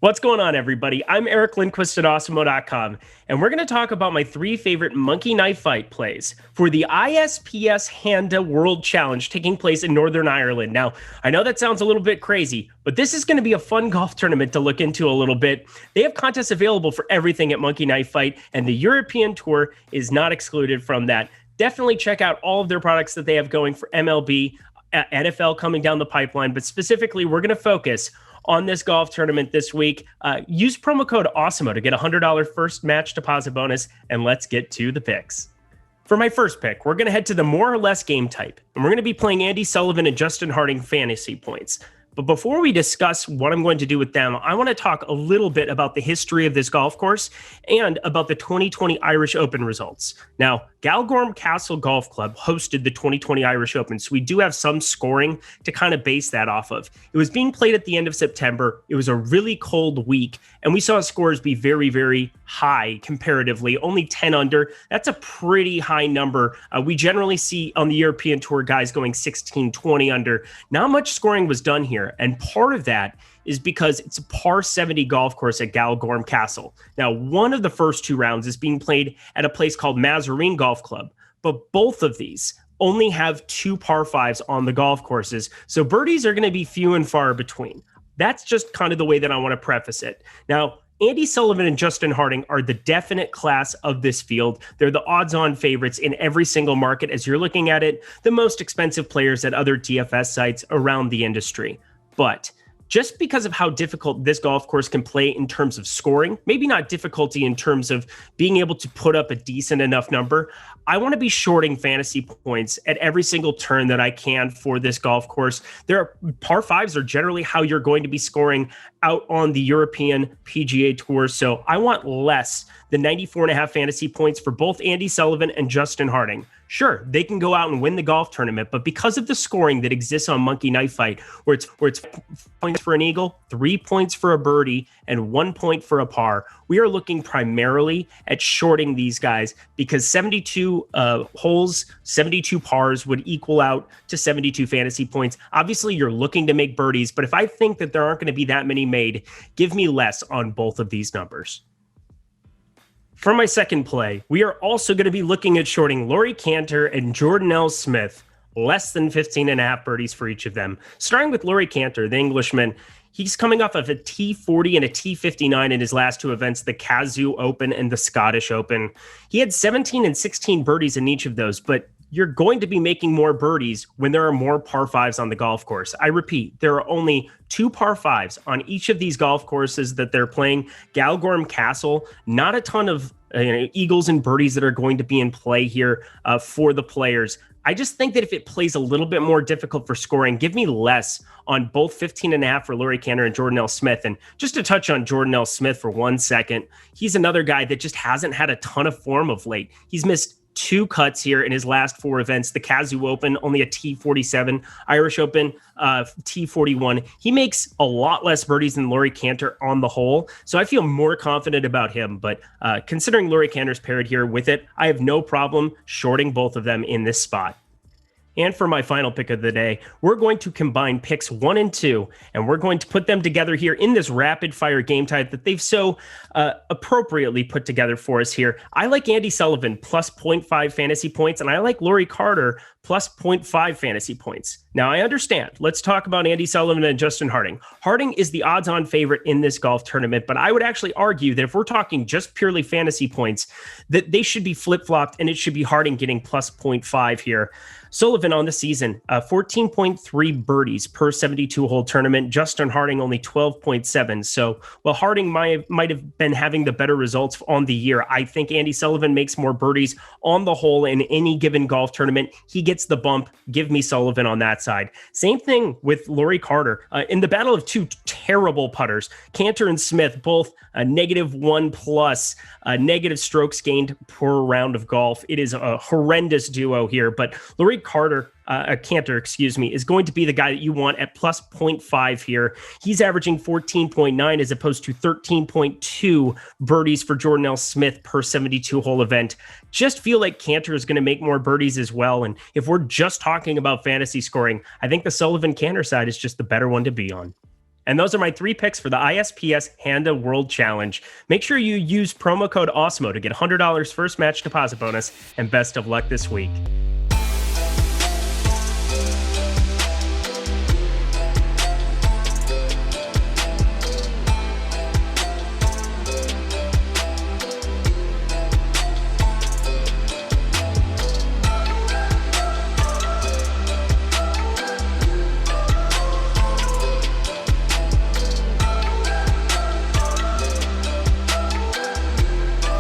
What's going on, everybody? I'm Eric Lindquist at Awesemo.com, and we're going to talk about my 3 favorite monkey knife fight plays for the ISPS HANDA World Challenge taking place in Northern Ireland. Now, I know that sounds a little bit crazy, but this is going to be a fun golf tournament to look into a little bit. They have contests available for everything at Monkey Knife Fight, and the European Tour is not excluded from that. Definitely check out all of their products that they have going for MLB, NFL coming down the pipeline, but specifically, we're going to focus on this golf tournament this week. Use promo code Awesemo to get a $100 first match deposit bonus, and let's get to the picks. For my first pick, we're going to head to the more or less game type, and we're going to be playing Andy Sullivan and Justin Harding fantasy points. But before we discuss what I'm going to do with them, I want to talk a little bit about the history of this golf course and about the 2020 Irish Open results. Now, Galgorm Castle Golf Club hosted the 2020 Irish Open, so we do have some scoring to kind of base that off of. It was being played at the end of September. It was a really cold week, and we saw scores be very, very high comparatively, only 10 under. That's a pretty high number. We generally see on the European Tour guys going 16, 20 under. Not much scoring was done here, and part of that is because it's a par 70 golf course at Galgorm Castle. Now, one of the first 2 rounds is being played at a place called Mazarine Golf Club, but both of these only have 2 par 5s on the golf courses, so birdies are going to be few and far between. That's just kind of the way that I want to preface it. Now, Andy Sullivan and Justin Harding are the definite class of this field. They're the odds-on favorites in every single market as you're looking at it, the most expensive players at other DFS sites around the industry. But just because of how difficult this golf course can play in terms of scoring, maybe not difficulty in terms of being able to put up a decent enough number, I want to be shorting fantasy points at every single turn that I can for this golf course. Par 5s are generally how you're going to be scoring out on the European PGA Tour. So I want less than 94.5 fantasy points for both Andy Sullivan and Justin Harding. Sure, they can go out and win the golf tournament, but because of the scoring that exists on Monkey Knife Fight, where it's points for an eagle, 3 points for a birdie, and 1 point for a par, we are looking primarily at shorting these guys because 72 holes, 72 pars would equal out to 72 fantasy points. Obviously, you're looking to make birdies, but if I think that there aren't going to be that many made, give me less on both of these numbers. For my second play, we are also going to be looking at shorting Laurie Cantor and Jordan L. Smith, less than 15.5 birdies for each of them. Starting with Laurie Cantor, the Englishman, he's coming off of a T40 and a T59 in his last 2 events, the Kazoo Open and the Scottish Open. He had 17 and 16 birdies in each of those, but you're going to be making more birdies when there are more par 5s on the golf course. I repeat, there are only 2 par 5s on each of these golf courses that they're playing. Galgorm Castle, not a ton of eagles and birdies that are going to be in play here for the players. I just think that if it plays a little bit more difficult for scoring, give me less on both 15.5 for Laurie Cantor and Jordan L. Smith. And just to touch on Jordan L. Smith for 1 second, he's another guy that just hasn't had a ton of form of late. He's missed 2 cuts here in his last 4 events. The Kazoo Open, only a T47. Irish Open, T41. He makes a lot less birdies than Laurie Cantor on the whole, so I feel more confident about him. But considering Laurie Cantor's paired here with it, I have no problem shorting both of them in this spot. And for my final pick of the day, we're going to combine picks 1 and 2, and we're going to put them together here in this rapid fire game type that they've so appropriately put together for us here. I like Andy Sullivan plus 0.5 fantasy points, and I like Laurie Cantor plus 0.5 fantasy points. Now, I understand. Let's talk about Andy Sullivan and Justin Harding. Harding is the odds-on favorite in this golf tournament, but I would actually argue that if we're talking just purely fantasy points, that they should be flip-flopped, and it should be Harding getting plus 0.5 here. Sullivan on the season, 14.3 birdies per 72-hole tournament. Justin Harding only 12.7. So while Harding might have been having the better results on the year, I think Andy Sullivan makes more birdies on the whole in any given golf tournament. He gets the bump. Give me Sullivan on that side. Same thing with Laurie Cantor. In the battle of 2 terrible putters, Cantor and Smith, both a -1 plus negative strokes gained per round of golf. It is a horrendous duo here, but Laurie Cantor, is going to be the guy that you want at plus 0.5 here. He's averaging 14.9 as opposed to 13.2 birdies for Jordan L. Smith per 72-hole event. Just feel like Cantor is going to make more birdies as well. And if we're just talking about fantasy scoring, I think the Sullivan Cantor side is just the better one to be on. And those are my 3 picks for the ISPS HANDA World Challenge. Make sure you use promo code Awesemo to get $100 first match deposit bonus, and best of luck this week.